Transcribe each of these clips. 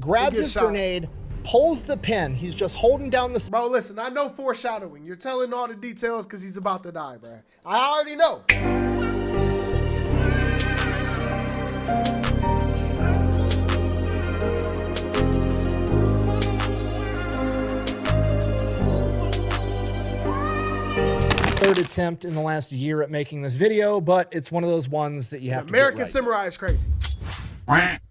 grabs his grenade, pulls the pin. He's just holding down the... Bro, listen, I know foreshadowing. You're telling all the details because he's about to die, bro. I already know. Third attempt in the last year at making this video, but it's one of those ones that you have to get right. American Samurai is crazy.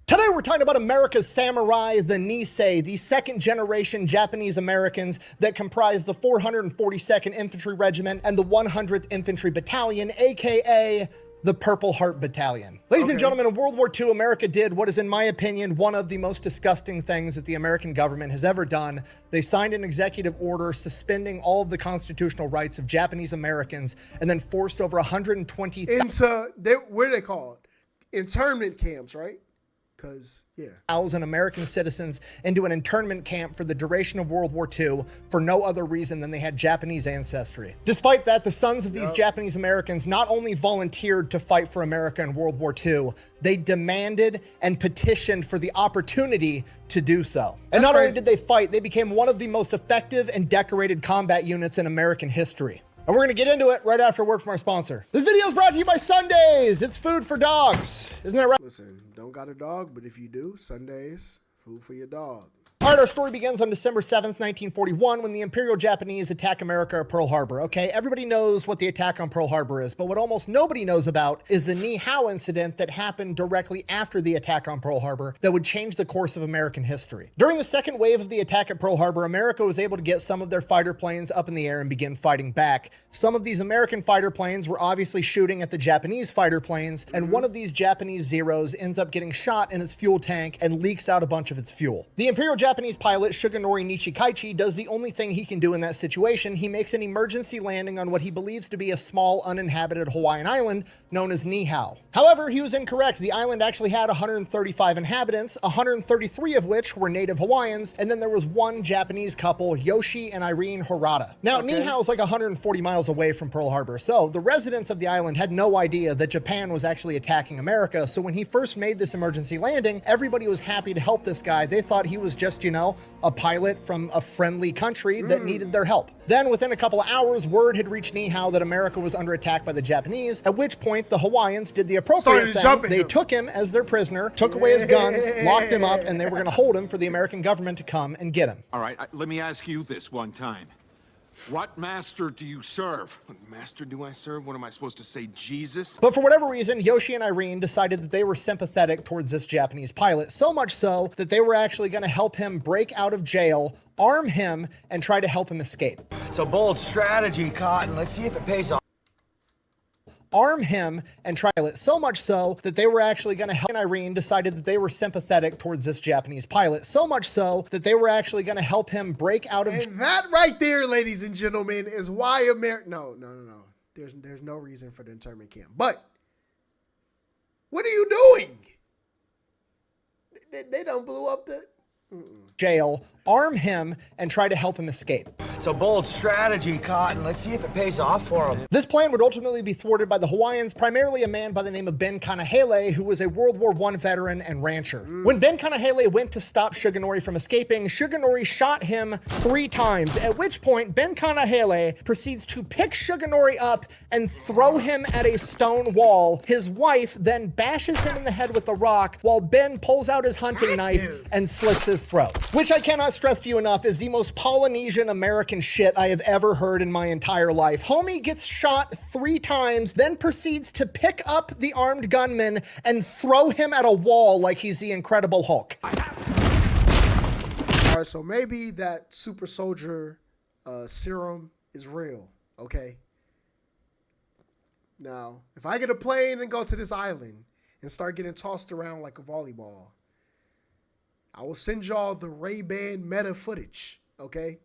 Today we're talking about America's samurai, the Nisei, the second generation Japanese Americans that comprise the 442nd Infantry Regiment and the 100th Infantry Battalion, aka the Purple Heart Battalion. Ladies and gentlemen, in World War II, America did what is, in my opinion, one of the most disgusting things that the American government has ever done. They signed an executive order suspending all of the constitutional rights of Japanese Americans and then forced over 120 into, what are they called? Internment camps, right? Because, yeah. 1,000 American citizens into an internment camp for the duration of World War II for no other reason than they had Japanese ancestry. Despite that, the sons of these Japanese Americans not only volunteered to fight for America in World War II, they demanded and petitioned for the opportunity to do so. And not only did they fight, they became one of the most effective and decorated combat units in American history. And we're gonna get into it right after word from our sponsor. This video is brought to you by Sundays. It's food for dogs. Isn't that right? Listen, don't got a dog, but if you do, Sundays, food for your dog. All right, our story begins on December 7th, 1941, when the Imperial Japanese attack America at Pearl Harbor. Okay, everybody knows what the attack on Pearl Harbor is, but what almost nobody knows about is the Ni Hao incident that happened directly after the attack on Pearl Harbor that would change the course of American history. During the second wave of the attack at Pearl Harbor, America was able to get some of their fighter planes up in the air and begin fighting back. Some of these American fighter planes were obviously shooting at the Japanese fighter planes, and one of these Japanese Zeros ends up getting shot in its fuel tank and leaks out a bunch of its fuel. The Imperial Japanese pilot Shigenori Nichikaichi does the only thing he can do in that situation. He makes an emergency landing on what he believes to be a small uninhabited Hawaiian island known as Ni Hao. However, he was incorrect. The island actually had 135 inhabitants, 133 of which were native Hawaiians, and then there was one Japanese couple, Yoshi and Irene Horata. Now, Ni Hao is like 140 miles away from Pearl Harbor, so the residents of the island had no idea that Japan was actually attacking America. So when he first made this emergency landing, everybody was happy to help this guy. They thought he was just, you know, a pilot from a friendly country that needed their help. Then within a couple of hours, word had reached Ni Hao that America was under attack by the Japanese, at which point the Hawaiians did the appropriate thing. They took him as their prisoner, took away his guns, locked him up, and they were gonna hold him for the American government to come and get him. All right, let me ask you this one time. What master do you serve? What master do I serve? What am I supposed to say, Jesus? But for whatever reason, Yoshi and Irene decided that they were sympathetic towards this Japanese pilot, so much so that they were actually going to help him break out of jail, arm him, and try to help him escape. It's a bold strategy, Cotton. Let's see if it pays off. Arm him and try it, so much so that they were actually going to help. Irene decided that they were sympathetic towards this Japanese pilot, so much so that they were actually going to help him break out of. And that right there, ladies and gentlemen, is why America. No. There's no reason for the internment camp. But what are you doing? They don't blew up the jail, arm him, and try to help him escape. It's a bold strategy, Cotton. Let's see if it pays off for him. This plan would ultimately be thwarted by the Hawaiians, primarily a man by the name of Ben Kanahele, who was a World War I veteran and rancher. When Ben Kanahele went to stop Shigenori from escaping, Shigenori shot him 3 times, at which point Ben Kanahele proceeds to pick Shigenori up and throw him at a stone wall. His wife then bashes him in the head with a rock while Ben pulls out his hunting knife and slits his throat. Which I cannot stress to you enough is the most Polynesian American shit I have ever heard in my entire life. Homie gets shot 3 times, then proceeds to pick up the armed gunman and throw him at a wall like he's the Incredible Hulk. All right, so maybe that super soldier serum is real, okay? Now, if I get a plane and go to this island and start getting tossed around like a volleyball, I will send y'all the Ray-Ban meta footage, okay?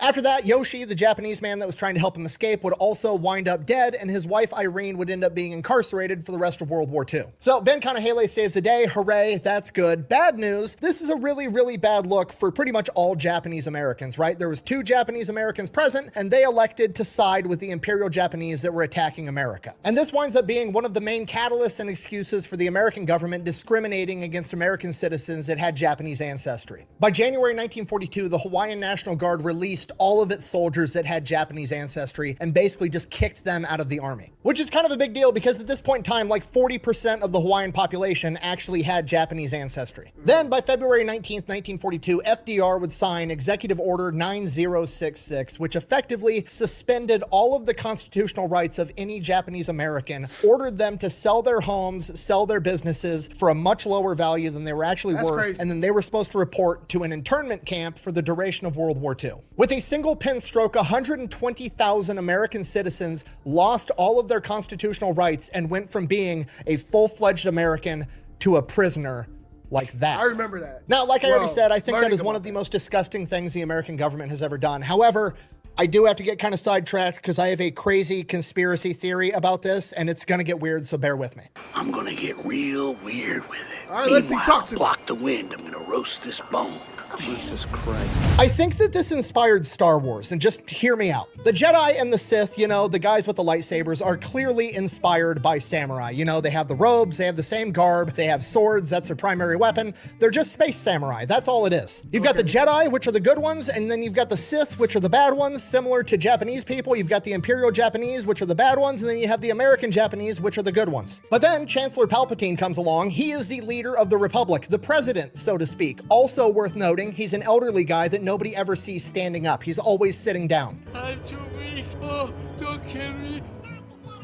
After that, Yoshi, the Japanese man that was trying to help him escape, would also wind up dead, and his wife Irene would end up being incarcerated for the rest of World War II. So Ben Kanahele saves the day. Hooray, that's good. Bad news, this is a really, really bad look for pretty much all Japanese Americans, right? There was 2 Japanese Americans present, and they elected to side with the Imperial Japanese that were attacking America. And this winds up being one of the main catalysts and excuses for the American government discriminating against American citizens that had Japanese ancestry. By January 1942, the Hawaiian National Guard released all of its soldiers that had Japanese ancestry and basically just kicked them out of the army, which is kind of a big deal because at this point in time, like 40% of the Hawaiian population actually had Japanese ancestry. Then by February 19th, 1942, FDR would sign Executive Order 9066, which effectively suspended all of the constitutional rights of any Japanese American, ordered them to sell their homes, sell their businesses for a much lower value than they were actually worth, crazy. and then they were supposed to report to an internment camp for the duration of World War II. With a single pen stroke, 120,000 American citizens lost all of their constitutional rights and went from being a full-fledged American to a prisoner like that. I remember that. Now, like I already Well, said, I think that learning is one about of the that. most disgusting things the American government has ever done. However, I do have to get kind of sidetracked because I have a crazy conspiracy theory about this, and it's going to get weird, so bear with me. I'm gonna get real weird with it. All right, let's see. Meanwhile, Talk to me. block the wind. I'm gonna roast this bone. Jesus Christ. I think that this inspired Star Wars, and just hear me out. The Jedi and the Sith, you know, the guys with the lightsabers, are clearly inspired by samurai. You know, they have the robes, they have the same garb, they have swords, that's their primary weapon. They're just space samurai, that's all it is. You've got the Jedi, which are the good ones, and then you've got the Sith, which are the bad ones, similar to Japanese people. You've got the Imperial Japanese, which are the bad ones, and then you have the American Japanese, which are the good ones. But then Chancellor Palpatine comes along. He is the leader of the Republic, the president, so to speak. Also worth noting, he's an elderly guy that nobody ever sees standing up. He's always sitting down. I'm too weak. Oh, don't kill me.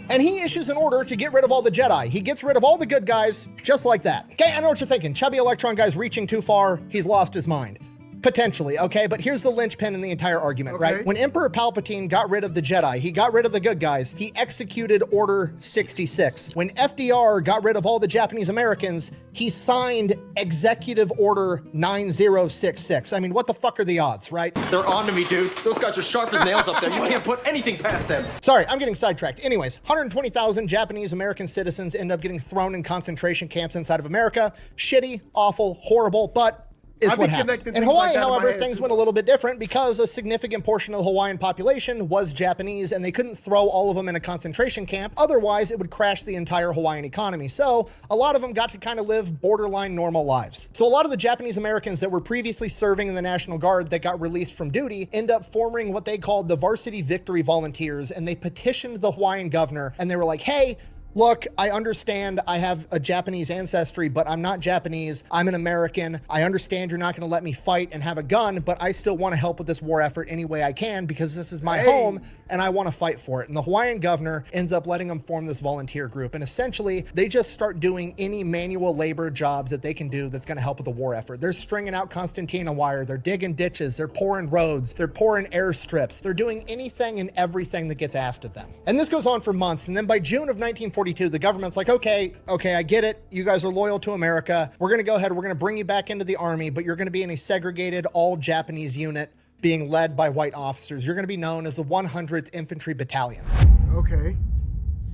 And he issues an order to get rid of all the Jedi. He gets rid of all the good guys just like that. Okay, I know what you're thinking. Chubby Electron guy's reaching too far. He's lost his mind. Potentially, okay? But here's the linchpin in the entire argument, right? When Emperor Palpatine got rid of the Jedi, he got rid of the good guys, he executed Order 66. When FDR got rid of all the Japanese Americans, he signed Executive Order 9066. I mean, what the fuck are the odds, right? They're on to me, dude. Those guys are sharp as nails up there. You can't put anything past them. Sorry, I'm getting sidetracked. Anyways, 120,000 Japanese American citizens end up getting thrown in concentration camps inside of America. Shitty, awful, horrible, but it's what happened. In Hawaii, however, things went a little bit different because a significant portion of the Hawaiian population was Japanese and they couldn't throw all of them in a concentration camp. Otherwise, it would crash the entire Hawaiian economy. So a lot of them got to kind of live borderline normal lives. So a lot of the Japanese Americans that were previously serving in the National Guard that got released from duty end up forming what they called the Varsity Victory Volunteers, and they petitioned the Hawaiian governor and they were like, hey, look, I understand I have a Japanese ancestry, but I'm not Japanese. I'm an American. I understand you're not going to let me fight and have a gun, but I still want to help with this war effort any way I can because this is my home and I want to fight for it. And the Hawaiian governor ends up letting them form this volunteer group. And essentially, they just start doing any manual labor jobs that they can do that's going to help with the war effort. They're stringing out concertina wire. They're digging ditches. They're pouring roads. They're pouring airstrips. They're doing anything and everything that gets asked of them. And this goes on for months. And then by June of 1942, the government's like, okay, I get it. You guys are loyal to America. We're going to go ahead. We're going to bring you back into the army, but you're going to be in a segregated all Japanese unit being led by white officers. You're going to be known as the 100th Infantry Battalion. Okay.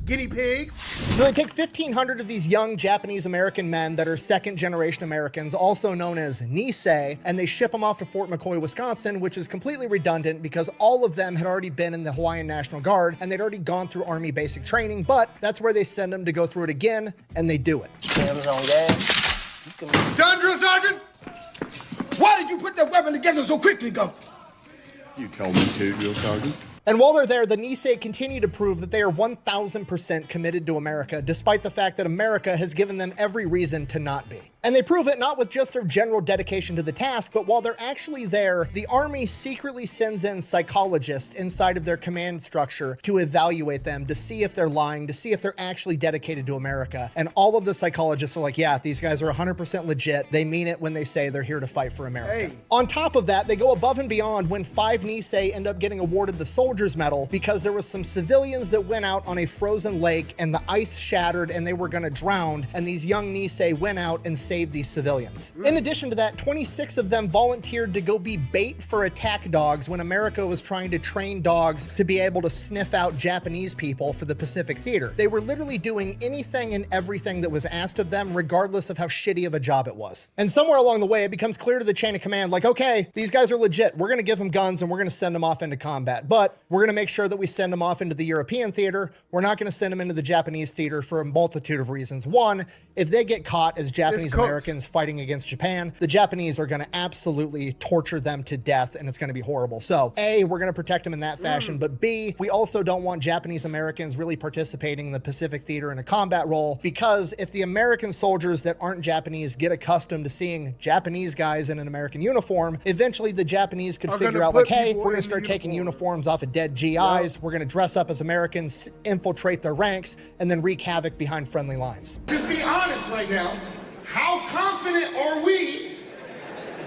Guinea pigs. So they take 1,500 of these young Japanese American men that are second generation Americans, also known as Nisei, and they ship them off to Fort McCoy, Wisconsin, which is completely redundant because all of them had already been in the Hawaiian National Guard and they'd already gone through Army basic training, but that's where they send them to go through it again, and they do it. Done, drill sergeant. Why did you put that weapon together so quickly, Gump? You told me to, drill sergeant. And while they're there, the Nisei continue to prove that they are 1,000% committed to America, despite the fact that America has given them every reason to not be. And they prove it not with just their general dedication to the task, but while they're actually there, the Army secretly sends in psychologists inside of their command structure to evaluate them, to see if they're lying, to see if they're actually dedicated to America. And all of the psychologists are like, yeah, these guys are 100% legit. They mean it when they say they're here to fight for America. On top of that, they go above and beyond when 5 Nisei end up getting awarded the Soldier soldier's medal because there was some civilians that went out on a frozen lake and the ice shattered and they were going to drown, and these young Nisei went out and saved these civilians. In addition to that, 26 of them volunteered to go be bait for attack dogs when America was trying to train dogs to be able to sniff out Japanese people for the Pacific Theater. They were literally doing anything and everything that was asked of them, regardless of how shitty of a job it was. And somewhere along the way, it becomes clear to the chain of command, like, okay, these guys are legit. We're going to give them guns and we're going to send them off into combat, but we're going to make sure that we send them off into the European theater. We're not going to send them into the Japanese theater for a multitude of reasons. One, if they get caught as Japanese Americans fighting against Japan, the Japanese are going to absolutely torture them to death, and it's going to be horrible. So A, we're going to protect them in that fashion, but B, we also don't want Japanese Americans really participating in the Pacific Theater in a combat role, because if the American soldiers that aren't Japanese get accustomed to seeing Japanese guys in an American uniform, eventually the Japanese could figure out, like, hey, we're going to start taking uniforms off of dead GIs, we're going to dress up as Americans, infiltrate their ranks, and then wreak havoc behind friendly lines. Just be honest right now. How confident are we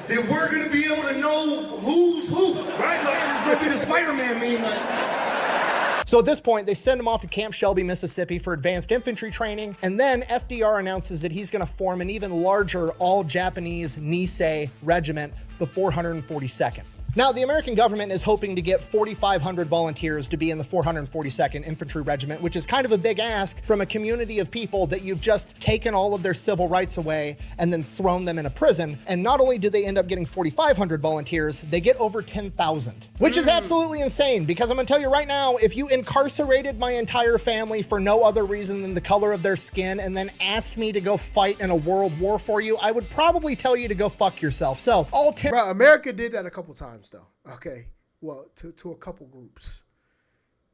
that we're going to be able to know who's who, right? Like, it's going to be the Spider-Man meme. Like. So at this point, they send him off to Camp Shelby, Mississippi for advanced infantry training, and then FDR announces that he's going to form an even larger all-Japanese Nisei regiment, the 442nd. Now, the American government is hoping to get 4,500 volunteers to be in the 442nd Infantry Regiment, which is kind of a big ask from a community of people that you've just taken all of their civil rights away and then thrown them in a prison. And not only do they end up getting 4,500 volunteers, they get over 10,000, which is absolutely insane, because I'm gonna tell you right now, if you incarcerated my entire family for no other reason than the color of their skin and then asked me to go fight in a world war for you, I would probably tell you to go fuck yourself. So all 10— Bro, America did that a couple times though. Okay, well, to a couple groups,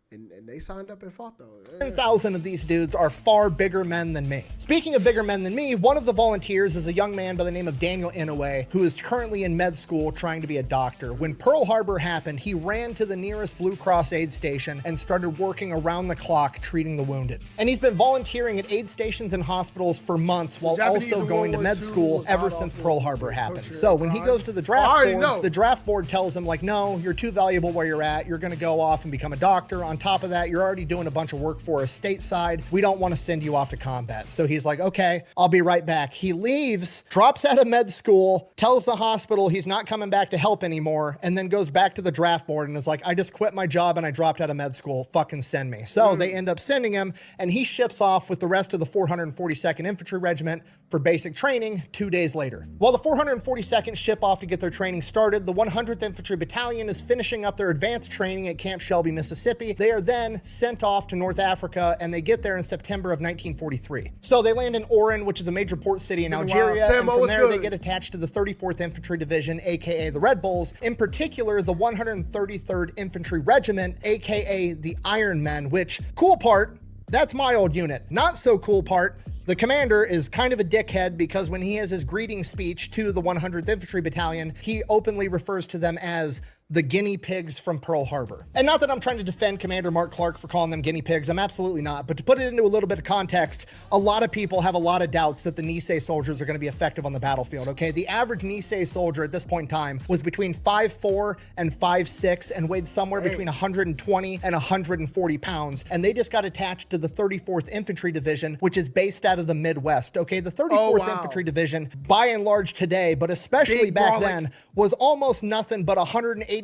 and they signed up and fought though. 10,000 of these dudes are far bigger men than me. Speaking of bigger men than me, one of the volunteers is a young man by the name of Daniel Inouye, who is currently in med school trying to be a doctor. When Pearl Harbor happened, he ran to the nearest Blue Cross aid station and started working around the clock treating the wounded. And he's been volunteering at aid stations and hospitals for months while also going to med school ever since Pearl Harbor happened. So when he goes to the draft board, the draft board tells him, like, no, you're too valuable where you're at. You're going to go off and become a doctor. On top of that, you're already doing a bunch of work for us stateside. We don't want to send you off to combat. So he's like, okay, I'll be right back. He leaves, drops out of med school, tells the hospital he's not coming back to help anymore, and then goes back to the draft board and is like, I just quit my job and I dropped out of med school. Fucking send me. So they end up sending him, and he ships off with the rest of the 442nd Infantry Regiment for basic training 2 days later. While the 442nd ship off to get their training started, the 100th Infantry Battalion is finishing up their advanced training at Camp Shelby, Mississippi. They are then sent off to North Africa, and they get there in September of 1943. So they land in Oran, which is a major port city in Algeria, and from there they get attached to the 34th Infantry Division, aka the Red Bulls, in particular the 133rd Infantry Regiment, aka the Iron Men, which, cool part, that's my old unit. Not so cool part, the commander is kind of a dickhead, because when he has his greeting speech to the 100th Infantry Battalion, he openly refers to them as the guinea pigs from Pearl Harbor. And not that I'm trying to defend Commander Mark Clark for calling them guinea pigs, I'm absolutely not, but to put it into a little bit of context, a lot of people have a lot of doubts that the Nisei soldiers are going to be effective on the battlefield, okay? The average Nisei soldier at this point in time was between 5'4" and 5'6" and weighed somewhere between 120 and 140 pounds, and they just got attached to the 34th Infantry Division, which is based out of the Midwest, okay? The 34th Infantry Division, by and large today, but especially back then, was almost nothing but 185-pound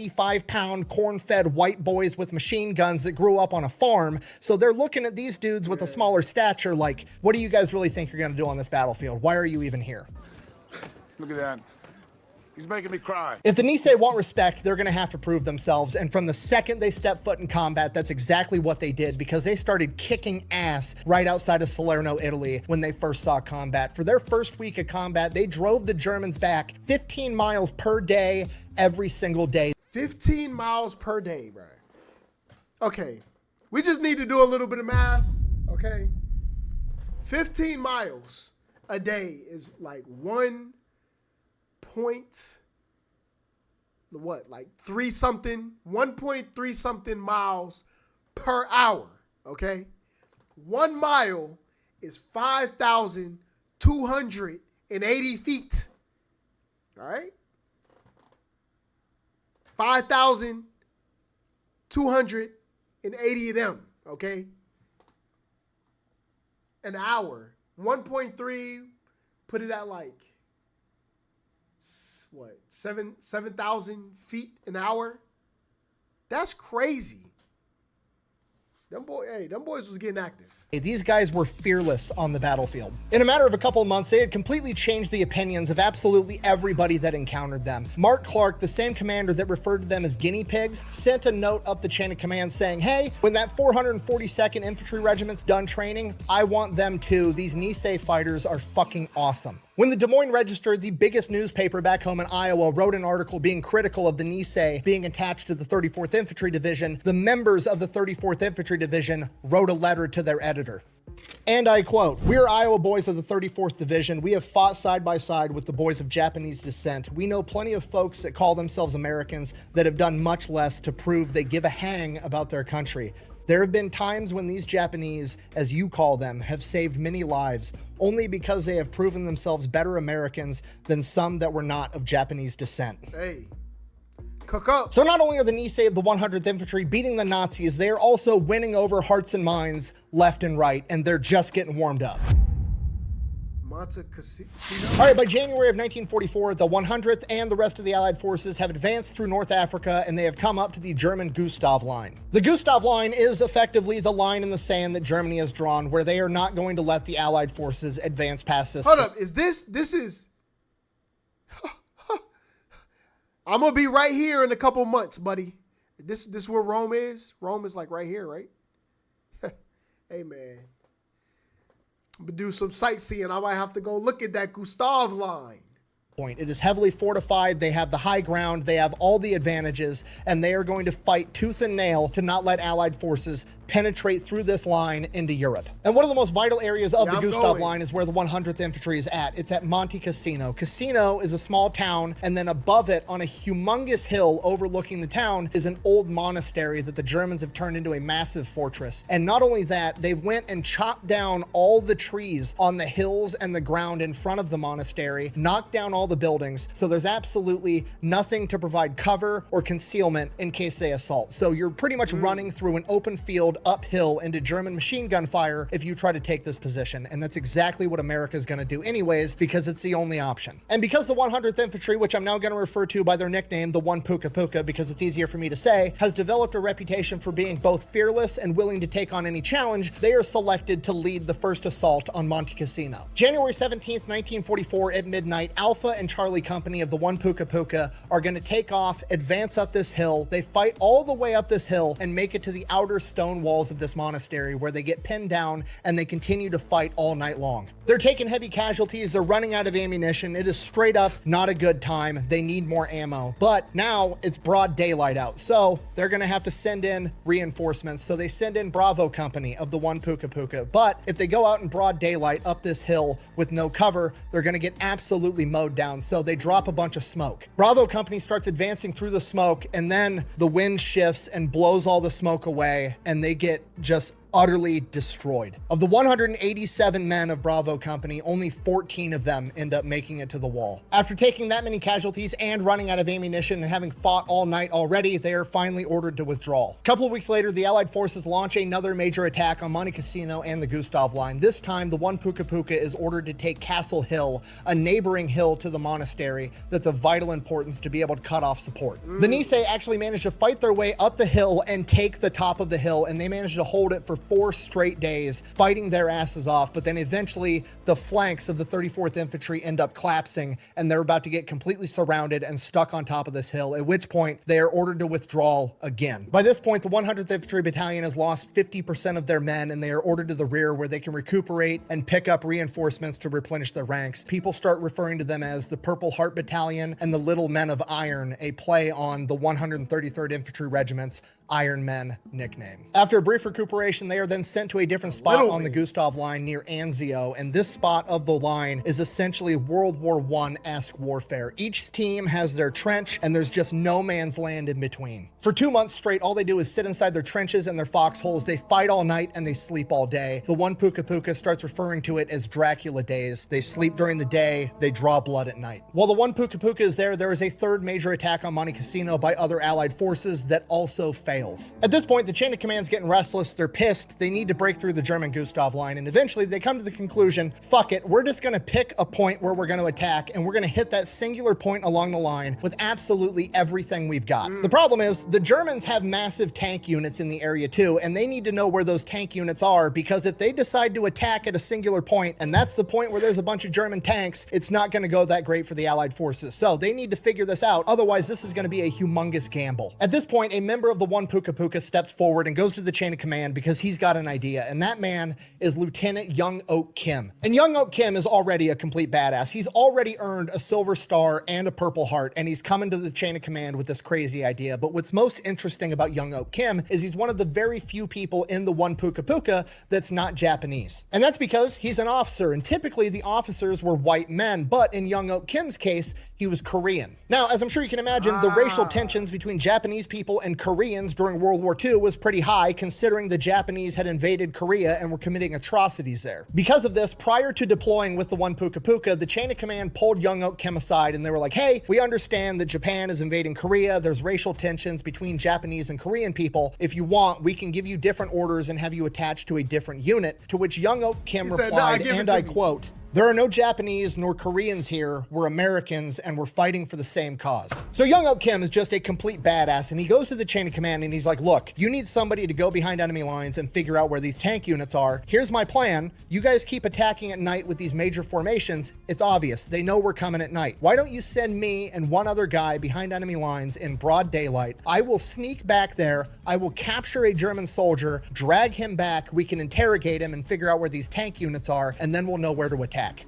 corn-fed white boys with machine guns that grew up on a farm. So they're looking at these dudes with a smaller stature like, what do you guys really think you're going to do on this battlefield? Why are you even here? Look at that. He's making me cry. If the Nisei want respect, they're going to have to prove themselves. And from the second they step foot in combat, that's exactly what they did, because they started kicking ass right outside of Salerno, Italy, when they first saw combat. For their first week of combat, they drove the Germans back 15 miles per day, every single day. 15 miles per day, bro. Okay, we just need to do a little bit of math, okay? 15 miles a day is like 1.3 something miles per hour, okay? 1 mile is 5,280 feet, all right? 280 of them, okay? An hour. 1.3, put it at like, what, 7,000 feet an hour? That's crazy. Them boys was getting active. These guys were fearless on the battlefield. In a matter of a couple of months, they had completely changed the opinions of absolutely everybody that encountered them. Mark Clark, the same commander that referred to them as guinea pigs, sent a note up the chain of command saying, hey, when that 442nd Infantry Regiment's done training, I want them too. These Nisei fighters are fucking awesome. When the Des Moines Register, the biggest newspaper back home in Iowa, wrote an article being critical of the Nisei being attached to the 34th Infantry Division, the members of the 34th Infantry Division wrote a letter to their editor. And I quote, "We're Iowa boys of the 34th Division. We have fought side by side with the boys of Japanese descent. We know plenty of folks that call themselves Americans that have done much less to prove they give a hang about their country. There have been times when these Japanese, as you call them, have saved many lives, only because they have proven themselves better Americans than some that were not of Japanese descent." Hey, cook up. So not only are the Nisei of the 100th Infantry beating the Nazis, they're also winning over hearts and minds left and right, and they're just getting warmed up. All right, by January of 1944, the 100th and the rest of the Allied forces have advanced through North Africa, and they have come up to the German Gustav Line. The Gustav Line is effectively the line in the sand that Germany has drawn, where they are not going to let the Allied forces advance past this. Hold up, this is... I'm going to be right here in a couple months, buddy. This where Rome is? Rome is like right here, right? Hey, man. But do some sightseeing. I might have to go look at that Gustav line. It is heavily fortified. They have the high ground. They have all the advantages, and they are going to fight tooth and nail to not let Allied forces penetrate through this line into Europe. And one of the most vital areas of the Gustav Line is where the 100th Infantry is at. It's at Monte Cassino. Cassino is a small town, and then above it, on a humongous hill overlooking the town, is an old monastery that the Germans have turned into a massive fortress. And not only that, they went and chopped down all the trees on the hills and the ground in front of the monastery, knocked down all the buildings, so there's absolutely nothing to provide cover or concealment in case they assault. So you're pretty much running through an open field uphill into German machine gun fire if you try to take this position, and that's exactly what America is going to do anyways, because it's the only option. And because the 100th Infantry, which I'm now going to refer to by their nickname, the One Puka Puka, because it's easier for me to say, has developed a reputation for being both fearless and willing to take on any challenge, they are selected to lead the first assault on Monte Cassino. January 17th, 1944 at midnight, Alpha and Charlie Company of the One Puka Puka are going to take off, advance up this hill. They fight all the way up this hill and make it to the outer stone walls of this monastery, where they get pinned down and they continue to fight all night long. They're taking heavy casualties. They're running out of ammunition. It is straight up not a good time. They need more ammo. But now it's broad daylight out, so they're going to have to send in reinforcements. So they send in Bravo Company of the One Puka Puka. But if they go out in broad daylight up this hill with no cover, they're going to get absolutely mowed down. So they drop a bunch of smoke. Bravo Company starts advancing through the smoke, and then the wind shifts and blows all the smoke away, and they get just utterly destroyed. Of the 187 men of Bravo Company, only 14 of them end up making it to the wall. After taking that many casualties and running out of ammunition and having fought all night already, they are finally ordered to withdraw. A couple of weeks later, the Allied forces launch another major attack on Monte Cassino and the Gustav Line. This time, the One Puka Puka is ordered to take Castle Hill, a neighboring hill to the monastery that's of vital importance to be able to cut off support. The Nisei actually managed to fight their way up the hill and take the top of the hill, and they managed to hold it for 4 straight days, fighting their asses off. But then eventually the flanks of the 34th Infantry end up collapsing, and they're about to get completely surrounded and stuck on top of this hill, at which point they are ordered to withdraw again. By this point, the 100th Infantry Battalion has lost 50% of their men, and they are ordered to the rear, where they can recuperate and pick up reinforcements to replenish their ranks. People start referring to them as the Purple Heart Battalion and the Little Men of Iron, a play on the 133rd Infantry Regiment's Iron Men nickname. After a brief recuperation, they are then sent to a different spot on the Gustav Line near Anzio, and this spot of the line is essentially World War I-esque warfare. Each team has their trench, and there's just no man's land in between. For 2 months straight, all they do is sit inside their trenches and their foxholes. They fight all night and they sleep all day. The One Puka Puka starts referring to it as Dracula days. They sleep during the day, they draw blood at night. While the One Puka Puka is there, there is a third major attack on Monte Cassino by other Allied forces that also fails. entails. At this point, the chain of command's getting restless, they're pissed, they need to break through the German Gustav line, and eventually they come to the conclusion, fuck it, we're just gonna pick a point where we're gonna attack, and we're gonna hit that singular point along the line with absolutely everything we've got. The problem is, the Germans have massive tank units in the area too, and they need to know where those tank units are, because if they decide to attack at a singular point, and that's the point where there's a bunch of German tanks, it's not gonna go that great for the Allied forces. So they need to figure this out, otherwise this is gonna be a humongous gamble. At this point, a member of the 1 Puka Puka steps forward and goes to the chain of command because he's got an idea, and that man is Lieutenant Young Oak Kim. And Young Oak Kim is already a complete badass. He's already earned a Silver Star and a Purple Heart, and he's coming to the chain of command with this crazy idea. But what's most interesting about Young Oak Kim is he's one of the very few people in the 1 Puka Puka that's not Japanese. And that's because he's an officer, and typically the officers were white men, but in Young Oak Kim's case, he was Korean. Now, as I'm sure you can imagine, the racial tensions between Japanese people and Koreans during World War II was pretty high, considering the Japanese had invaded Korea and were committing atrocities there. Because of this, prior to deploying with the 1 Puka Puka, the chain of command pulled Young Oak Kim aside and they were like, hey, we understand that Japan is invading Korea. There's racial tensions between Japanese and Korean people. If you want, we can give you different orders and have you attached to a different unit. To which Young Oak Kim replied, and I quote, "There are no Japanese nor Koreans here. We're Americans and we're fighting for the same cause." So Young Oak Kim is just a complete badass, and he goes to the chain of command and he's like, look, you need somebody to go behind enemy lines and figure out where these tank units are. Here's my plan. You guys keep attacking at night with these major formations. It's obvious. They know we're coming at night. Why don't you send me and one other guy behind enemy lines in broad daylight? I will sneak back there. I will capture a German soldier, drag him back. We can interrogate him and figure out where these tank units are, and then we'll know where to attack.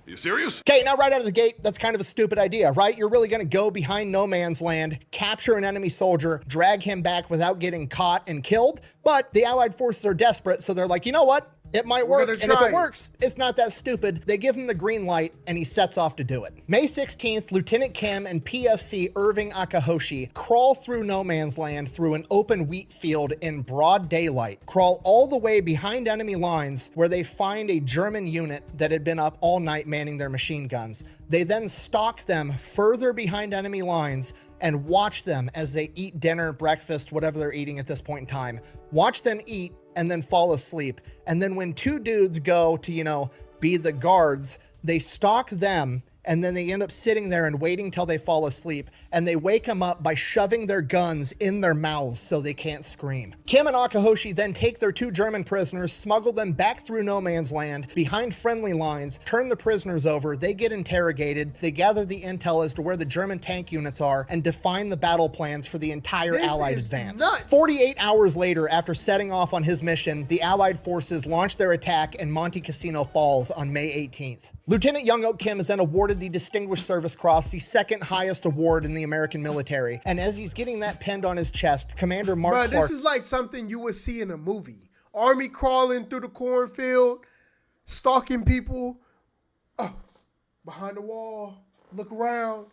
You serious? Okay, now right out of the gate, that's kind of a stupid idea, right? You're really gonna go behind no man's land, capture an enemy soldier, drag him back without getting caught and killed, but the Allied forces are desperate, so they're like, you know what? It might work, and if it works, it's not that stupid. They give him the green light, and he sets off to do it. May 16th, Lieutenant Kim and PFC Irving Akahoshi crawl through no man's land through an open wheat field in broad daylight, crawl all the way behind enemy lines where they find a German unit that had been up all night manning their machine guns. They then stalk them further behind enemy lines and watch them as they eat dinner, breakfast, whatever they're eating at this point in time. Watch them eat and then fall asleep. And then when two dudes go to, be the guards, they stalk them, and then they end up sitting there and waiting till they fall asleep, and they wake them up by shoving their guns in their mouths so they can't scream. Kim and Akahoshi then take their two German prisoners, smuggle them back through no man's land, behind friendly lines, turn the prisoners over, they get interrogated, they gather the intel as to where the German tank units are, and define the battle plans for the entire Allied advance. Nuts. 48 hours later, after setting off on his mission, the Allied forces launch their attack in Monte Cassino Falls on May 18th. Lieutenant Young Oak Kim is then awarded the Distinguished Service Cross, the second highest award in the American military. And as he's getting that pinned on his chest, Commander Mark Clark... This is like something you would see in a movie. Army crawling through the cornfield, stalking people. Oh, behind the wall, look around.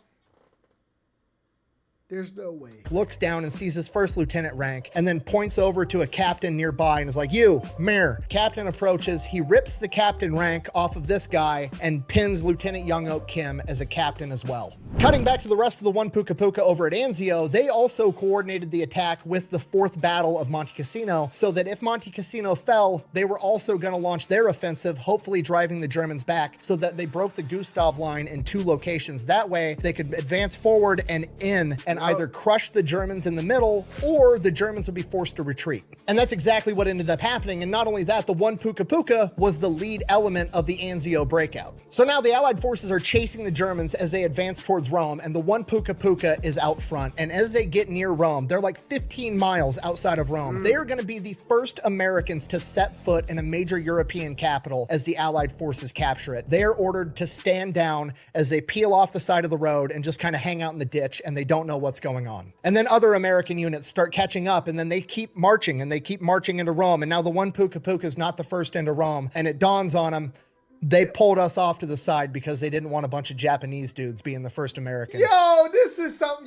There's no way. Looks down and sees his first lieutenant rank and then points over to a captain nearby and is like, you, Mayor. Captain approaches, he rips the captain rank off of this guy and pins Lieutenant Young Oak Kim as a captain as well. Cutting back to the rest of the 1 Puka Puka over at Anzio, they also coordinated the attack with the 4th Battle of Monte Cassino, so that if Monte Cassino fell, they were also going to launch their offensive, hopefully driving the Germans back, so that they broke the Gustav line in 2 locations. That way, they could advance forward and in and either crush the Germans in the middle, or the Germans would be forced to retreat. And that's exactly what ended up happening. And not only that, the 1 Puka Puka was the lead element of the Anzio breakout. So now the Allied forces are chasing the Germans as they advance towards Rome, and the 1 Puka Puka is out front. And as they get near Rome, they're like 15 miles outside of Rome. They are going to be the first Americans to set foot in a major European capital as the Allied forces capture it. They are ordered to stand down as they peel off the side of the road and just kind of hang out in the ditch, and they don't know what's going on. And then other American units start catching up, and then they keep marching into Rome. And now the 1 Puka Puka is not the first into Rome, and it dawns on them, they pulled us off to the side because they didn't want a bunch of Japanese dudes being the first Americans. Yo, this is some,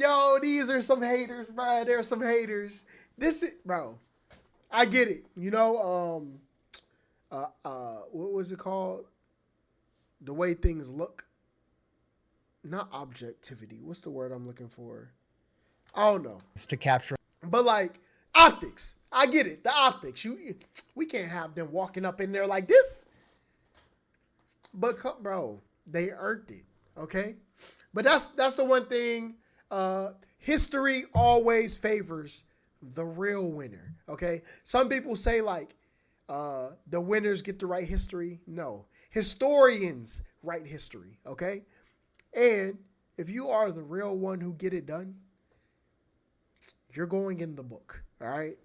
these are some haters, bro. There's some haters. Bro, I get it. What was it called? the way things look. Not objectivity. What's the word I'm looking for? I don't know. To capture. But like optics. I get it. The optics. We can't have them walking up in there like this. But bro, they earned it. Okay? But that's the one thing. History always favors the real winner. Okay? Some people say like the winners get to write history. No. Historians write history. Okay? And if you are the real one who get it done, you're going in the book, all right?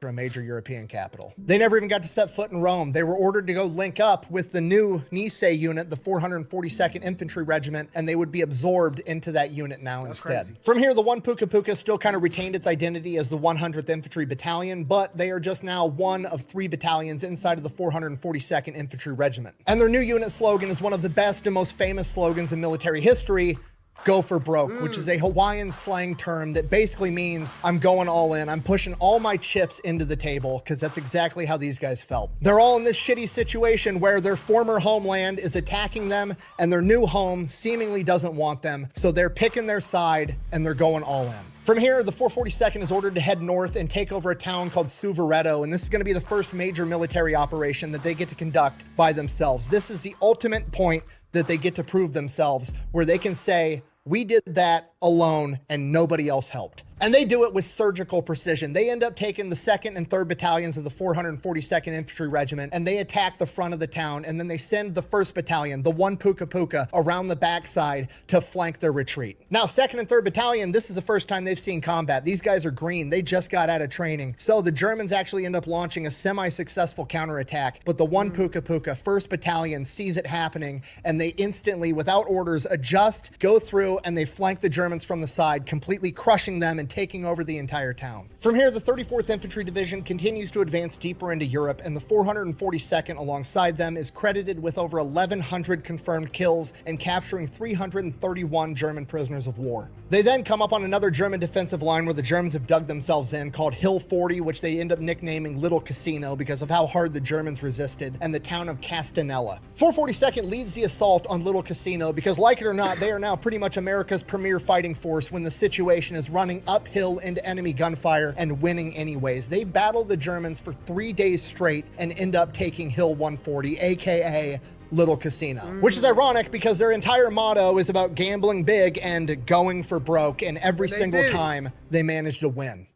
A major European capital. They never even got to set foot in Rome. They were ordered to go link up with the new Nice unit, the 442nd Infantry Regiment, and they would be absorbed into that unit now instead. Crazy. From here, the 1 Puka Puka still kind of retained its identity as the 100th Infantry Battalion, but they are just now one of 3 battalions inside of the 442nd Infantry Regiment. And their new unit slogan is one of the best and most famous slogans in military history: go for broke, which is a Hawaiian slang term that basically means I'm going all in. I'm pushing all my chips into the table, because that's exactly how these guys felt. They're all in this shitty situation where their former homeland is attacking them and their new home seemingly doesn't want them. So they're picking their side and they're going all in. From here, the 442nd is ordered to head north and take over a town called Suvareto, and this is going to be the first major military operation that they get to conduct by themselves. This is the ultimate point that they get to prove themselves, where they can say, we did that alone and nobody else helped. And they do it with surgical precision. They end up taking the 2nd and 3rd battalions of the 442nd Infantry Regiment, and they attack the front of the town, and then they send the 1st Battalion, the 1 Puka Puka, around the backside to flank their retreat. Now, 2nd and 3rd Battalion, this is the first time they've seen combat. These guys are green. They just got out of training. So the Germans actually end up launching a semi-successful counterattack, but the 1 Puka Puka, 1st Battalion, sees it happening, and they instantly, without orders, adjust, go through, and they flank the Germans from the side, completely crushing them and taking over the entire town. From here, the 34th Infantry Division continues to advance deeper into Europe, and the 442nd alongside them is credited with over 1,100 confirmed kills and capturing 331 German prisoners of war. They then come up on another German defensive line where the Germans have dug themselves in, called Hill 40, which they end up nicknaming Little Casino because of how hard the Germans resisted, and the town of Castanella. 442nd leads the assault on Little Casino because, like it or not, they are now pretty much America's premier fighting force when the situation is running uphill into enemy gunfire and winning anyways. They battle the Germans for 3 days straight and end up taking Hill 140, aka Little Casino, which is ironic because their entire motto is about gambling big and going for broke, and every single time they manage to win.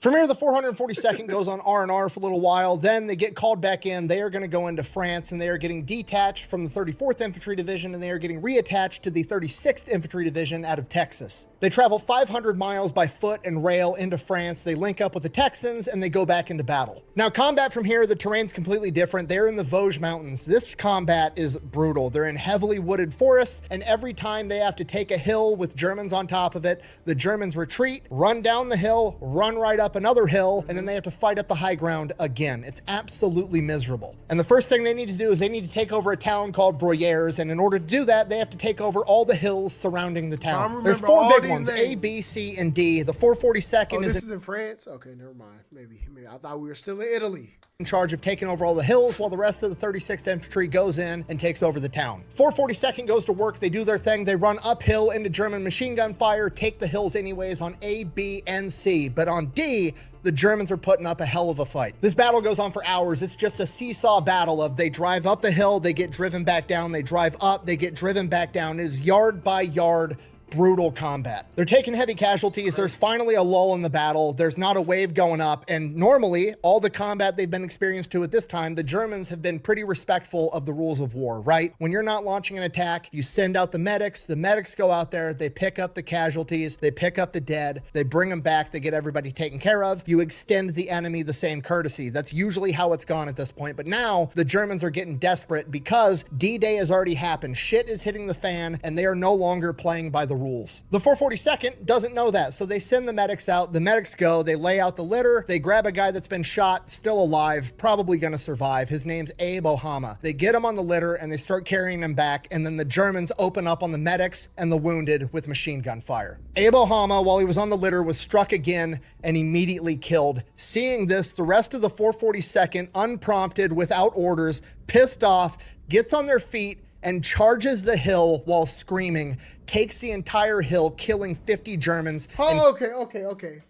From here, the 442nd goes on R&R for a little while. Then they get called back in. They are going to go into France, and they are getting detached from the 34th Infantry Division, and they are getting reattached to the 36th Infantry Division out of Texas. They travel 500 miles by foot and rail into France. They link up with the Texans, and they go back into battle. Now, combat from here, the terrain's completely different. They're in the Vosges Mountains. This combat is brutal. They're in heavily wooded forests, and every time they have to take a hill with Germans on top of it, the Germans retreat, run down the hill, run right up another hill, and then they have to fight up the high ground again. It's absolutely miserable. And the first thing they need to do is they need to take over a town called Broyers, and in order to do that, they have to take over all the hills surrounding the town. There's 4 big ones, A, B, C, and D. The 442nd is in France? Okay, never mind. Maybe. I thought we were still in Italy. In charge of taking over all the hills, while the rest of the 36th Infantry goes in and takes over the town. 442nd goes to work. They do their thing. They run uphill into German machine gun fire, take the hills anyways on A, B, and C. But on D, the Germans are putting up a hell of a fight. This battle goes on for hours. It's just a seesaw battle of they drive up the hill, they get driven back down, they drive up, they get driven back down. It is yard by yard, brutal combat. They're taking heavy casualties. There's finally a lull in the battle. There's not a wave going up. And normally, all the combat they've been experienced to at this time, the Germans have been pretty respectful of the rules of war, right? When you're not launching an attack, you send out the medics go out there, they pick up the casualties, they pick up the dead, they bring them back, they get everybody taken care of. You extend the enemy the same courtesy. That's usually how it's gone at this point. But now, the Germans are getting desperate because D-Day has already happened. Shit is hitting the fan, and they are no longer playing by the rules. The 442nd doesn't know that, so they send the medics out. The medics go, they lay out the litter, they grab a guy that's been shot, still alive, probably gonna survive. His name's Abe Ohama. They get him on the litter and they start carrying him back, and then the Germans open up on the medics and the wounded with machine gun fire. Abe Ohama, while he was on the litter, was struck again and immediately killed. Seeing this, the rest of the 442nd, unprompted, without orders, pissed off, gets on their feet and charges the hill while screaming, takes the entire hill, killing 50 Germans. Oh, okay.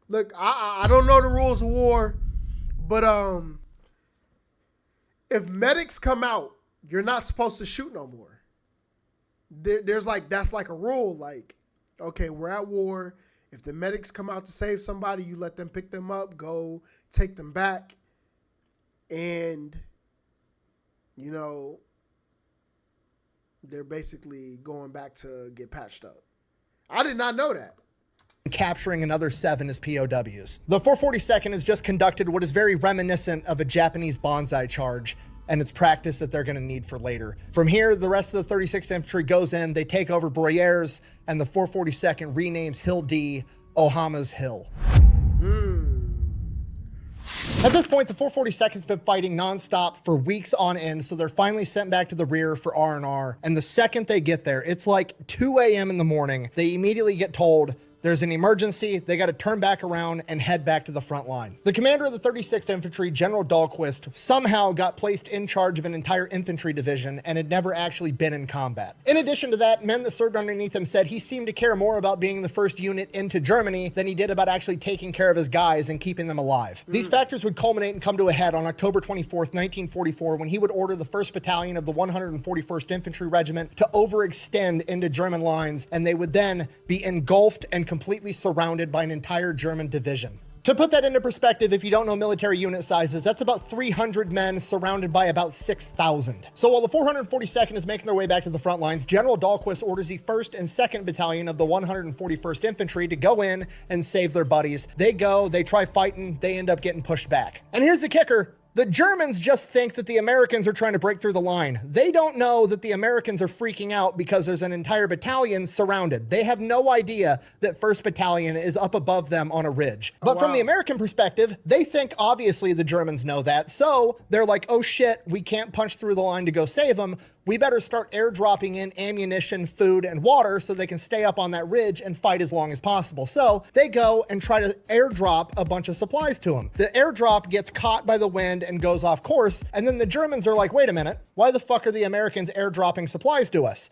Look, I don't know the rules of war, but if medics come out, you're not supposed to shoot no more. That's like a rule. Like, okay, we're at war. If the medics come out to save somebody, you let them pick them up, go take them back, and you know, they're basically going back to get patched up. I did not know that. Capturing another 7 as POWs. The 442nd has just conducted what is very reminiscent of a Japanese bonsai charge, and it's practice that they're going to need for later. From here, the rest of the 36th Infantry goes in, they take over Bruyères, and the 442nd renames Hill D Ohama's Hill. At this point, the 442nd's been fighting nonstop for weeks on end, so they're finally sent back to the rear for R&R. And the second they get there, it's like 2 a.m. in the morning, they immediately get told there's an emergency, they got to turn back around and head back to the front line. The commander of the 36th Infantry, General Dahlquist, somehow got placed in charge of an entire infantry division and had never actually been in combat. In addition to that, men that served underneath him said he seemed to care more about being the first unit into Germany than he did about actually taking care of his guys and keeping them alive. These factors would culminate and come to a head on October 24th, 1944, when he would order the 1st Battalion of the 141st Infantry Regiment to overextend into German lines, and they would then be engulfed and completely surrounded by an entire German division. To put that into perspective, if you don't know military unit sizes, that's about 300 men surrounded by about 6,000. So while the 442nd is making their way back to the front lines, General Dahlquist orders the 1st and 2nd Battalion of the 141st Infantry to go in and save their buddies. They go, they try fighting, they end up getting pushed back. And here's the kicker. The Germans just think that the Americans are trying to break through the line. They don't know that the Americans are freaking out because there's an entire battalion surrounded. They have no idea that 1st Battalion is up above them on a ridge. But from the American perspective, they think obviously the Germans know that. So they're like, oh shit, we can't punch through the line to go save them. We better start airdropping in ammunition, food, and water so they can stay up on that ridge and fight as long as possible. So they go and try to airdrop a bunch of supplies to them. The airdrop gets caught by the wind and goes off course. And then the Germans are like, wait a minute, why the fuck are the Americans airdropping supplies to us?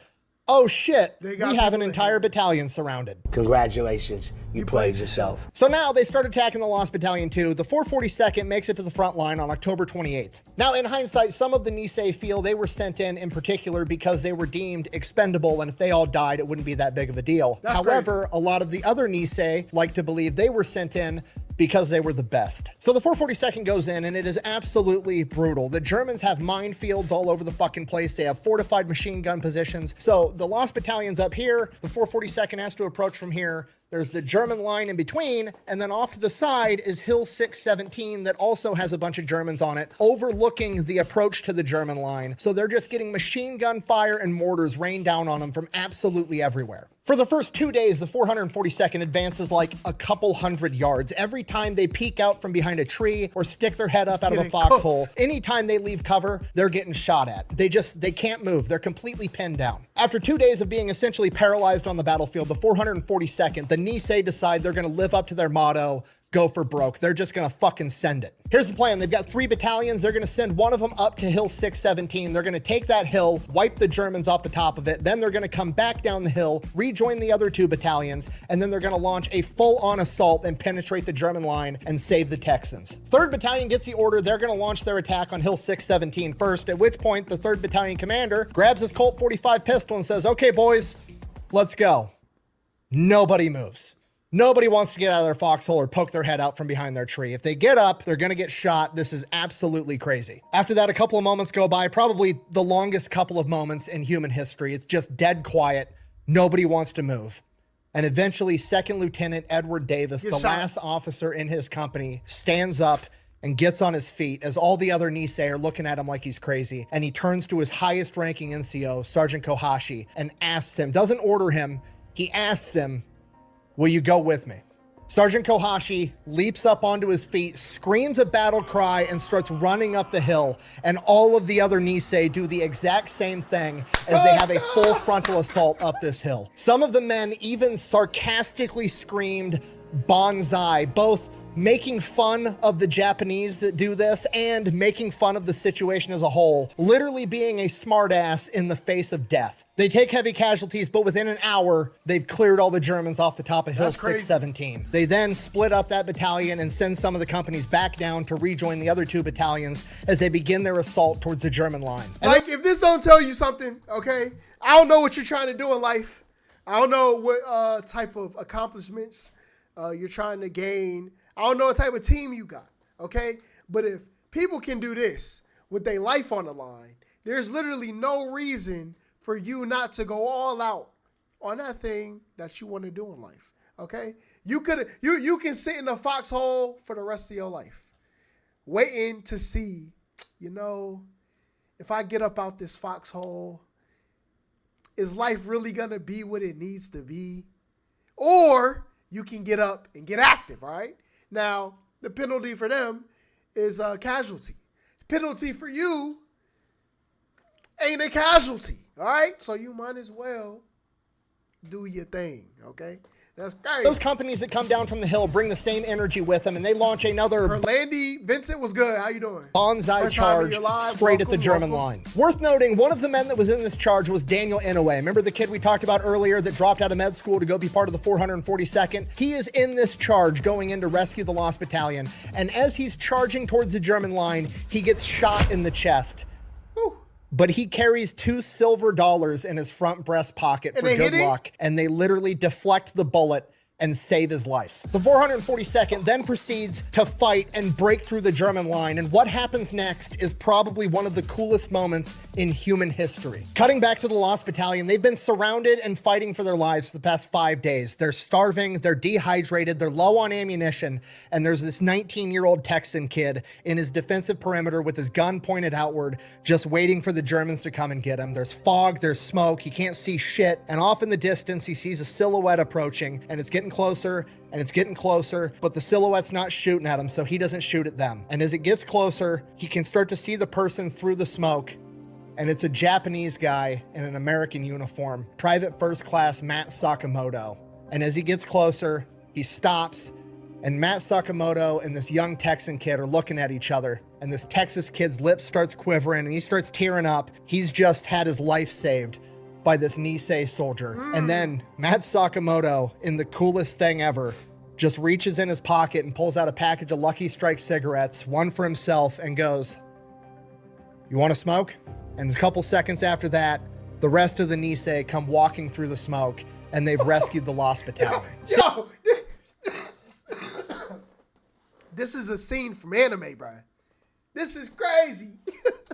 Oh shit, we have an entire battalion surrounded. Congratulations, you played yourself. So now they start attacking the Lost Battalion too. The 442nd makes it to the front line on October 28th. Now in hindsight, some of the Nisei feel they were sent in particular because they were deemed expendable, and if they all died, it wouldn't be that big of a deal. However, a lot of the other Nisei like to believe they were sent in because they were the best. So the 442nd goes in and it is absolutely brutal. The Germans have minefields all over the fucking place. They have fortified machine gun positions. So the Lost Battalion's up here. The 442nd has to approach from here. There's the German line in between, and then off to the side is Hill 617 that also has a bunch of Germans on it, overlooking the approach to the German line. So they're just getting machine gun fire and mortars rained down on them from absolutely everywhere. For the first 2 days, the 442nd advances like a couple hundred yards. Every time they peek out from behind a tree or stick their head up out of a foxhole, anytime they leave cover, they're getting shot at. They can't move. They're completely pinned down. After 2 days of being essentially paralyzed on the battlefield, the 442nd, the Nisei decide they're going to live up to their motto, go for broke. They're just going to fucking send it. Here's the plan. They've got 3 battalions. They're going to send one of them up to Hill 617. They're going to take that hill, wipe the Germans off the top of it. Then they're going to come back down the hill, rejoin the other 2 battalions, and then they're going to launch a full-on assault and penetrate the German line and save the Texans. 3rd Battalion gets the order. They're going to launch their attack on Hill 617 first, at which point the 3rd Battalion commander grabs his Colt 45 pistol and says, okay, boys, let's go. Nobody moves. Nobody wants to get out of their foxhole or poke their head out from behind their tree. If they get up, they're going to get shot. This is absolutely crazy. After that, a couple of moments go by, probably the longest couple of moments in human history. It's just dead quiet. Nobody wants to move. And eventually, 2nd Lieutenant Edward Davis, the last officer in his company, stands up and gets on his feet as all the other Nisei are looking at him like he's crazy. And he turns to his highest ranking NCO, Sergeant Kohashi, and asks him, doesn't order him, he asks him, "Will you go with me?" Sergeant Kohashi leaps up onto his feet, screams a battle cry, and starts running up the hill. And all of the other Nisei do the exact same thing as they have a full frontal assault up this hill. Some of the men even sarcastically screamed "Banzai," both making fun of the Japanese that do this and making fun of the situation as a whole, literally being a smartass in the face of death. They take heavy casualties, but within an hour, they've cleared all the Germans off the top of Hill 617. They then split up that battalion and send some of the companies back down to rejoin the other 2 battalions as they begin their assault towards the German line. Like, if this don't tell you something, okay, I don't know what you're trying to do in life. I don't know what type of accomplishments you're trying to gain. I don't know what type of team you got, okay? But if people can do this with their life on the line, there's literally no reason for you not to go all out on that thing that you want to do in life, okay? You can sit in a foxhole for the rest of your life, waiting to see, you know, if I get up out this foxhole, is life really gonna be what it needs to be? Or you can get up and get active, all right? Now, the penalty for them is a casualty. Penalty for you ain't a casualty, all right? So you might as well do your thing, okay? That's crazy. Those companies that come down from the hill bring the same energy with them, and they launch another Landy Vincent was good. How you doing? Banzai charge straight at the German line. Worth noting, one of the men that was in this charge was Daniel Inouye. Remember the kid we talked about earlier that dropped out of med school to go be part of the 442nd? He is in this charge going in to rescue the lost battalion, and as he's charging towards the German line, he gets shot in the chest. But he carries $2 silver in his front breast pocket for good luck, and they literally deflect the bullet and save his life. The 442nd then proceeds to fight and break through the German line, and what happens next is probably one of the coolest moments in human history. Cutting back to the Lost Battalion, they've been surrounded and fighting for their lives for the past 5 days. They're starving, they're dehydrated, they're low on ammunition, and there's this 19-year-old Texan kid in his defensive perimeter with his gun pointed outward, just waiting for the Germans to come and get him. There's fog, there's smoke, he can't see shit, and off in the distance, he sees a silhouette approaching, and it's getting closer and it's getting closer, but the silhouette's not shooting at him, so he doesn't shoot at them. And as it gets closer, he can start to see the person through the smoke, and it's a Japanese guy in an American uniform, Private First Class Matt Sakamoto. And as he gets closer, he stops, and Matt Sakamoto and this young Texan kid are looking at each other, and this Texas kid's lip starts quivering and he starts tearing up. He's just had his life saved by this Nisei soldier. And then Matt Sakamoto, in the coolest thing ever, just reaches in his pocket and pulls out a package of Lucky Strike cigarettes, one for himself, and goes, "You want to smoke?" And a couple seconds after that, the rest of the Nisei come walking through the smoke, and they've rescued the Lost Battalion. Yo, this is a scene from anime, bro. This is crazy.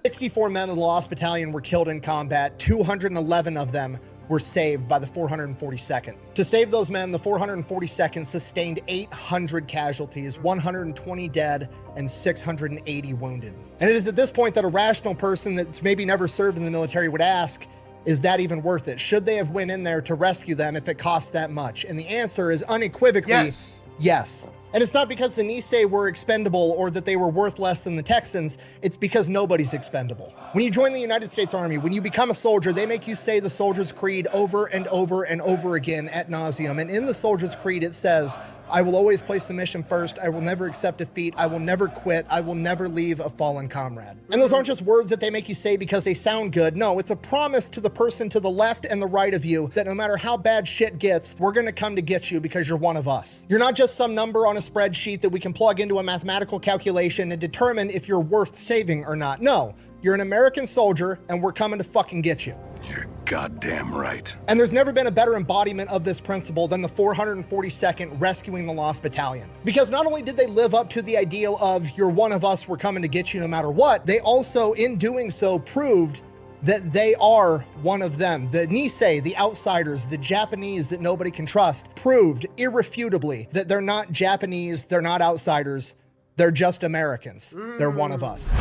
64 men of the Lost Battalion were killed in combat. 211 of them were saved by the 442nd. To save those men, the 442nd sustained 800 casualties, 120 dead, and 680 wounded. And it is at this point that a rational person that's maybe never served in the military would ask, is that even worth it? Should they have went in there to rescue them if it costs that much? And the answer is unequivocally yes. And it's not because the Nisei were expendable or that they were worth less than the Texans. It's because nobody's expendable. When you join the United States Army, when you become a soldier, they make you say the Soldier's Creed over and over and over again ad nauseum. And in the Soldier's Creed, it says, "I will always place the mission first. I will never accept defeat. I will never quit. I will never leave a fallen comrade." And those aren't just words that they make you say because they sound good. No, it's a promise to the person to the left and the right of you that no matter how bad shit gets, we're going to come to get you because you're one of us. You're not just some number on a spreadsheet that we can plug into a mathematical calculation and determine if you're worth saving or not. No, you're an American soldier and we're coming to fucking get you. You're goddamn right. And there's never been a better embodiment of this principle than the 442nd rescuing the Lost Battalion. Because not only did they live up to the ideal of you're one of us, we're coming to get you no matter what, they also, in doing so, proved that they are one of them. The Nisei, the outsiders, the Japanese that nobody can trust, proved irrefutably that they're not Japanese, they're not outsiders, they're just Americans. They're one of us.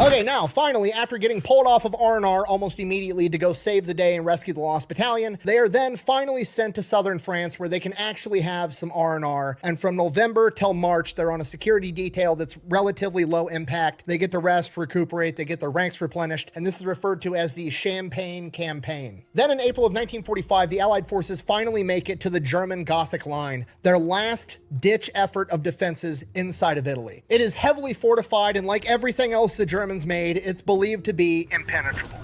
Okay, now, finally, after getting pulled off of R&R almost immediately to go save the day and rescue the lost battalion, they are then finally sent to southern France where they can actually have some R&R. And from November till March, they're on a security detail that's relatively low impact. They get to rest, recuperate, they get their ranks replenished, and this is referred to as the Champagne Campaign. Then in April of 1945, the Allied forces finally make it to the German Gothic Line, their last-ditch effort of defenses inside of Italy. It is heavily fortified, and like everything else the Germans made, it's believed to be impenetrable.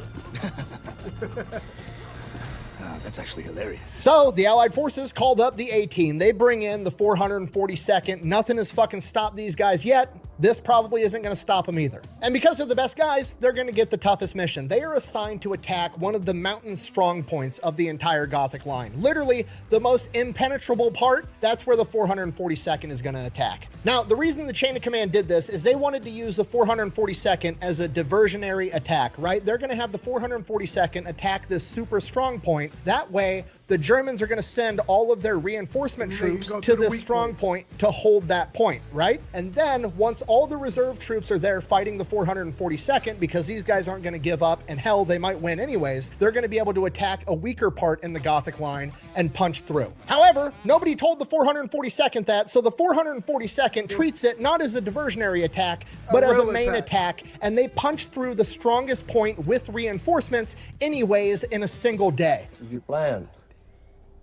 That's actually hilarious. So the Allied forces called up the A-Team. They bring in the 442nd. Nothing has fucking stopped these guys yet. This probably isn't going to stop them either. And because they're the best guys, they're going to get the toughest mission. They are assigned to attack one of the mountain strong points of the entire Gothic line. Literally, the most impenetrable part, that's where the 442nd is going to attack. Now, the reason the chain of command did this is they wanted to use the 442nd as a diversionary attack, right? They're going to have the 442nd attack this super strong point. That way, the Germans are going to send all of their reinforcement troops to this strong point to hold that point, right? And then once all the reserve troops are there fighting the 442nd, because these guys aren't going to give up, and hell, they might win anyways, they're going to be able to attack a weaker part in the Gothic line and punch through. However, nobody told the 442nd that, so the 442nd treats it not as a diversionary attack, but as a main attack, and they punch through the strongest point with reinforcements anyways in a single day. You planned.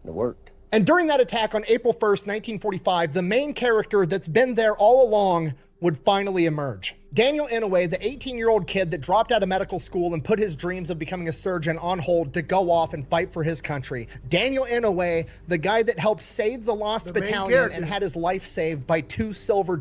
It worked. And during that attack on April 1st, 1945, the main character that's been there all along would finally emerge. Daniel Inouye, the 18-year-old kid that dropped out of medical school and put his dreams of becoming a surgeon on hold to go off and fight for his country. Daniel Inouye, the guy that helped save the lost battalion and had his life saved by $2 silver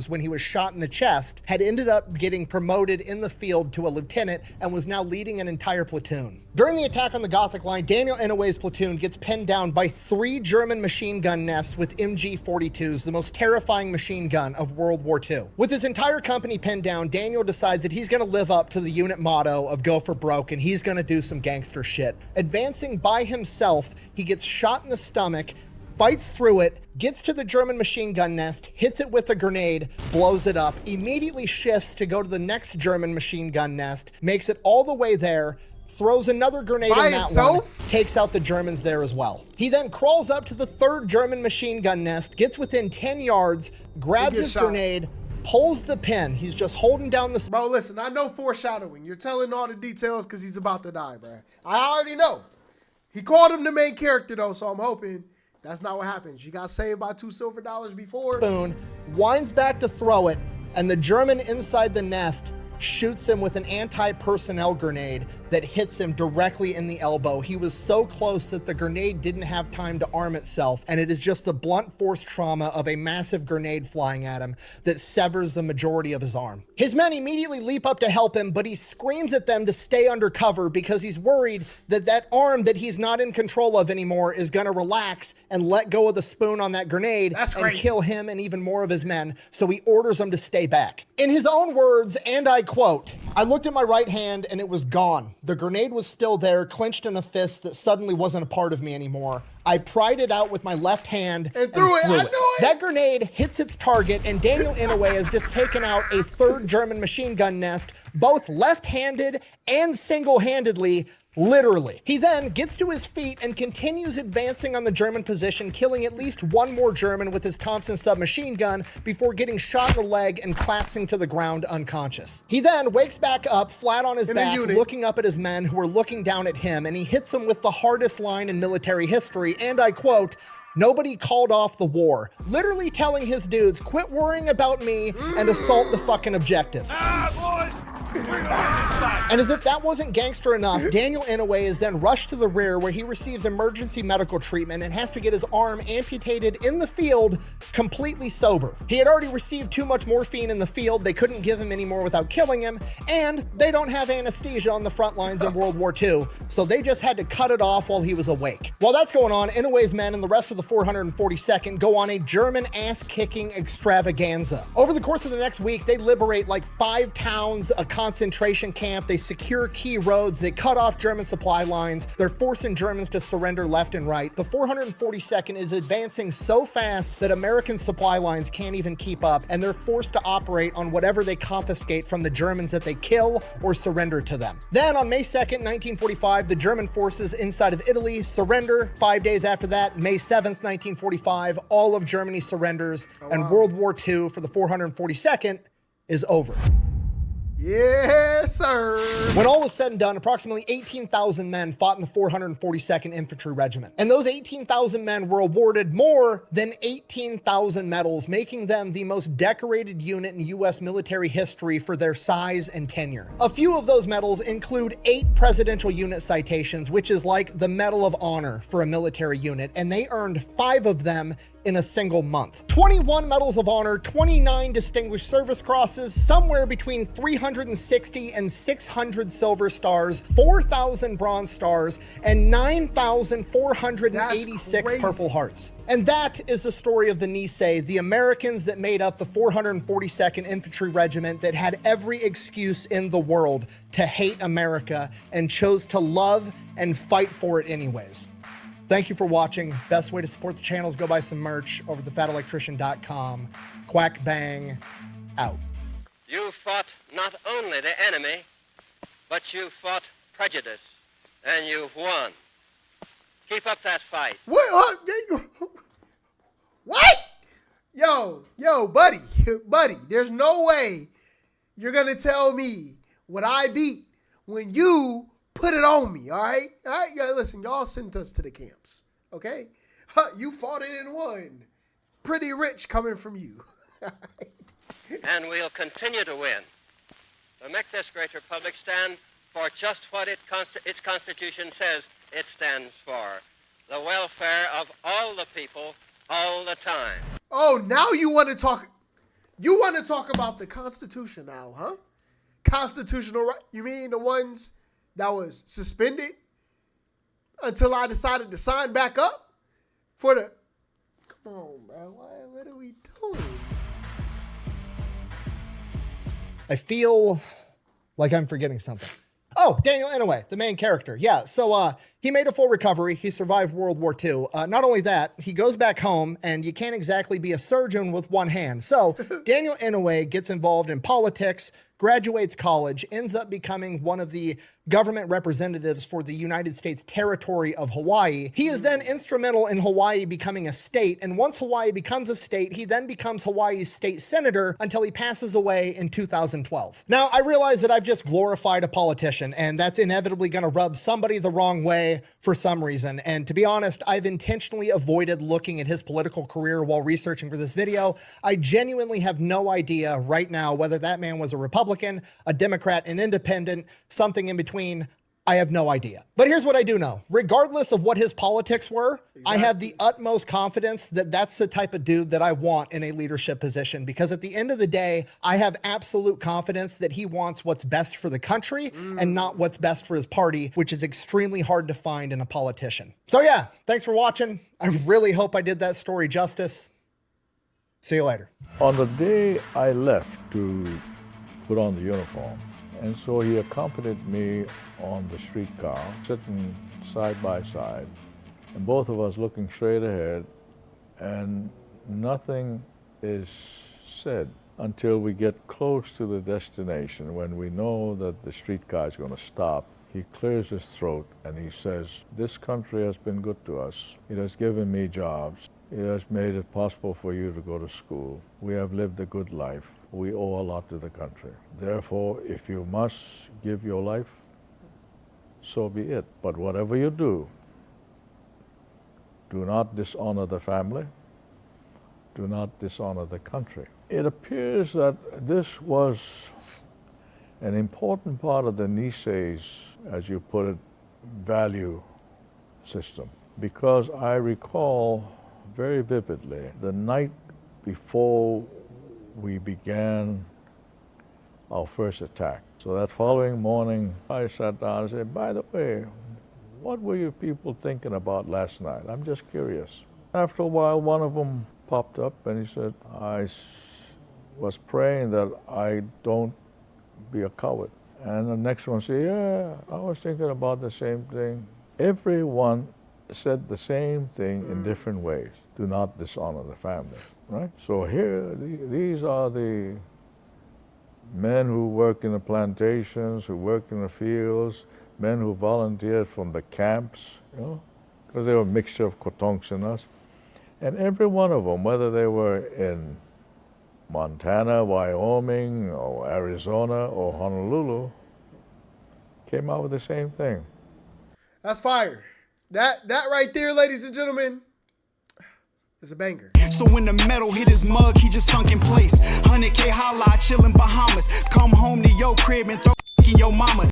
when he was shot in the chest, had ended up getting promoted in the field to a lieutenant and was now leading an entire platoon. During the attack on the Gothic line, Daniel Inouye's platoon gets pinned down by 3 German machine gun nests with MG-42s, the most terrifying machine gun of World War II. With his entire company pinned down, Daniel decides that he's going to live up to the unit motto of go for broke, and he's going to do some gangster shit. Advancing by himself, he gets shot in the stomach, fights through it, gets to the German machine gun nest, hits it with a grenade, blows it up, immediately shifts to go to the next German machine gun nest, makes it all the way there, throws another grenade in that one, takes out the Germans there as well. He then crawls up to the 3rd German machine gun nest, gets within 10 yards, grabs his grenade, pulls the pin. He's just holding down the... Bro, listen, I know foreshadowing. You're telling all the details because he's about to die, bro. I already know. He called him the main character, though, so I'm hoping that's not what happens. You got saved by $2 silver before. Spoon winds back to throw it, and the German inside the nest shoots him with an anti-personnel grenade that hits him directly in the elbow. He was so close that the grenade didn't have time to arm itself, and it is just the blunt force trauma of a massive grenade flying at him that severs the majority of his arm. His men immediately leap up to help him, but he screams at them to stay under cover because he's worried that that arm that he's not in control of anymore is going to relax and let go of the spoon on that grenade and kill him and even more of his men, so he orders them to stay back. In his own words, and I quote, "I looked at my right hand and it was gone. The grenade was still there, clenched in a fist that suddenly wasn't a part of me anymore. I pried it out with my left hand and threw it. That grenade hits its target, and Daniel Inouye has just taken out a 3rd German machine gun nest, both left-handed and single-handedly, literally. He then gets to his feet and continues advancing on the German position, killing at least 1 more German with his Thompson submachine gun before getting shot in the leg and collapsing to the ground unconscious. He then wakes back up flat on his back, looking up at his men who are looking down at him, and he hits them with the hardest line in military history, and I quote, "Nobody called off the war," literally telling his dudes, quit worrying about me and assault the fucking objective. And as if that wasn't gangster enough, Daniel Inouye is then rushed to the rear where he receives emergency medical treatment and has to get his arm amputated in the field completely sober. He had already received too much morphine in the field, they couldn't give him any more without killing him, and they don't have anesthesia on the front lines in World War II, so they just had to cut it off while he was awake. While that's going on, Inouye's men and the rest of the 442nd go on a German ass-kicking extravaganza. Over the course of the next week, they liberate like 5 towns, a concentration camp, they secure key roads, they cut off German supply lines, they're forcing Germans to surrender left and right. The 442nd is advancing so fast that American supply lines can't even keep up, and they're forced to operate on whatever they confiscate from the Germans that they kill or surrender to them. Then on May 2nd, 1945, the German forces inside of Italy surrender. 5 days after that, May 7th, 1945, all of Germany surrenders, and World War II for the 442nd is over. Yes, sir. When all was said and done, approximately 18,000 men fought in the 442nd Infantry Regiment. And those 18,000 men were awarded more than 18,000 medals, making them the most decorated unit in U.S. military history for their size and tenure. A few of those medals include 8 Presidential Unit Citations, which is like the Medal of Honor for a military unit, and they earned 5 of them in a single month. 21 Medals of Honor, 29 Distinguished Service Crosses, somewhere between 360 and 600 Silver Stars, 4,000 Bronze Stars, and 9,486 Purple Hearts. And that is the story of the Nisei, the Americans that made up the 442nd Infantry Regiment that had every excuse in the world to hate America and chose to love and fight for it anyways. Thank you for watching. Best way to support the channel is go buy some merch over at thefatelectrician.com. Quack bang, out. You fought not only the enemy, but you fought prejudice, and you've won. Keep up that fight. What? What? Yo, buddy, there's no way you're gonna tell me what I beat when you put it on me, all right? All right, yeah, listen, y'all sent us to the camps, okay? You fought it and won. Pretty rich coming from you. And we'll continue to win. To make this great republic stand for just what its Constitution says it stands for. The welfare of all the people, all the time. Oh, now you want to talk about the Constitution now, huh? Constitutional right? You mean the ones that was suspended until I decided to sign back up for the... Come on, man. What are we doing? I feel like I'm forgetting something. Oh, Daniel Inouye, the main character. Yeah, so he made a full recovery. He survived World War II. Not only that, he goes back home, and you can't exactly be a surgeon with one hand. So Daniel Inouye gets involved in politics, graduates college, ends up becoming one of the government representatives for the United States territory of Hawaii. He is then instrumental in Hawaii becoming a state, and once Hawaii becomes a state, he then becomes Hawaii's state senator until he passes away in 2012. Now, I realize that I've just glorified a politician, and that's inevitably gonna rub somebody the wrong way for some reason, and to be honest, I've intentionally avoided looking at his political career while researching for this video. I genuinely have no idea right now whether that man was a Republican, a Democrat, an independent, something in between. I have no idea. But here's what I do know. Regardless of what his politics were, I have the utmost confidence that that's the type of dude that I want in a leadership position, because at the end of the day, I have absolute confidence that he wants what's best for the country and not what's best for his party, which is extremely hard to find in a politician. So yeah, thanks for watching. I really hope I did that story justice. See you later. On the day I left to put on the uniform, and so he accompanied me on the streetcar, sitting side by side, and both of us looking straight ahead, and nothing is said until we get close to the destination, when we know that the streetcar is going to stop. He clears his throat and he says, "This country has been good to us. It has given me jobs. It has made it possible for you to go to school. We have lived a good life. We owe a lot to the country. Therefore, if you must give your life, so be it. But whatever you do not dishonor the family, do not dishonor the country." It appears that this was an important part of the Nisei's, as you put it, value system. Because I recall very vividly the night before we began our first attack. So that following morning, I sat down and said, "By the way, what were you people thinking about last night? I'm just curious." After a while, one of them popped up and he said, "I was praying that I don't be a coward." And the next one said, yeah, I was thinking about the same thing. Everyone said the same thing in different ways. Do not dishonor the family, right? So here, these are the men who work in the plantations, who work in the fields, men who volunteered from the camps, you know, because they were a mixture of Kotonks and us. And every one of them, whether they were in Montana, Wyoming, or Arizona, or Honolulu, came out with the same thing. That's fire. That right there, ladies and gentlemen, is a banger. So when the metal hit his mug, he just sunk in place. 100K Holla, chillin' Bahamas. Come home to your crib and throw in your mama.